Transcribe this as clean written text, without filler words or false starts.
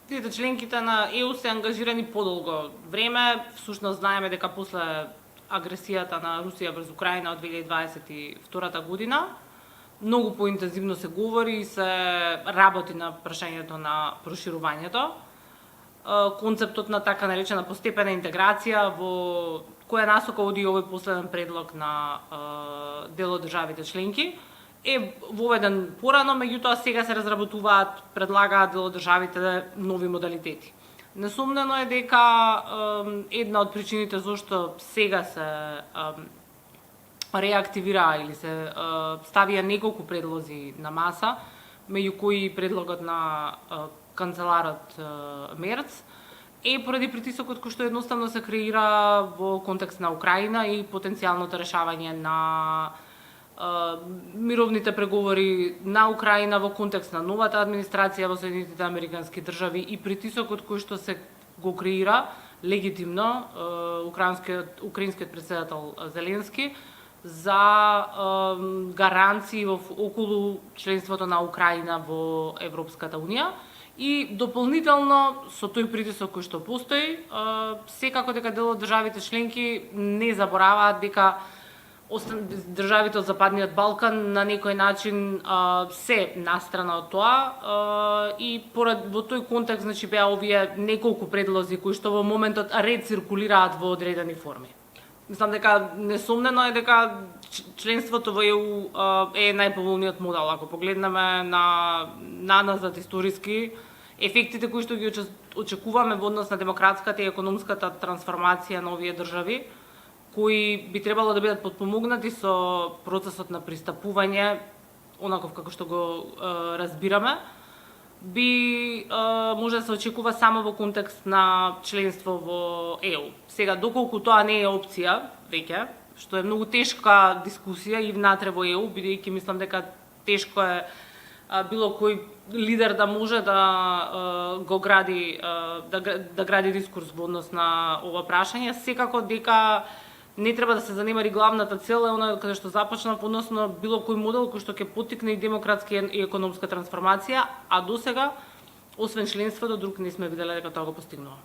Трите членките на ЕУ се ангажирани подолго време. Всушност знаеме дека после агресијата на Русија врз Украина од 2022 година многу поинтензивно се говори и се работи на прашањето на проширувањето. Концептот на така наречена постепена интеграција во која насока оди овој последен предлог на дел од државите членки е воведен порано, меѓутоа сега се разработуваат, предлагаат дел од државите нови модалитети. Несомнено е дека една од причините зашто сега се реактивира или се ставија неколку предлози на маса, меѓу кои предлогот на канцеларот Мерц, е поради притисокот кој што едноставно се креира во контекст на Украина и потенцијалното решавање на мировните преговори на Украина во контекст на новата администрација во Соединетите Американски држави и притисокот кој што се го креира легитимно украинскиот претседател Зеленски за гаранции околу членството на Украина во Европската Унија. И дополнително со тој притисок кој што постои, секако дека дел од државите членки не забораваат дека државите од Западниот Балкан на некој начин се настрана од тоа и во тој контекст беа овие неколку предлози кои што во моментот рециркулираат во одредени форми. Мислам дека несомнено е дека членството во ЕУ е најповолниот модел. Ако погледнеме на назад историски, ефектите кои што ги очекуваме во однос на демократската и економската трансформација на овие држави, кои би требало да бидат потпомогнати со процесот на пристапување, онаков како што го разбираме, би може да се очекува само во контекст на членство во ЕУ. Сега, доколку тоа не е опција веќе, што е многу тешка дискусија и внатре во ЕУ, бидејќи мислам дека тешко е било кој лидер да може да го гради да гради дискурс во однос на ова прашање, секако дека не треба да се занемари главната цел, е она каде што започнав, односно било кој модел кој што ќе поттикне и демократска и економска трансформација, а досега, освен членството, друг не сме виделе дека тоа го постигнува.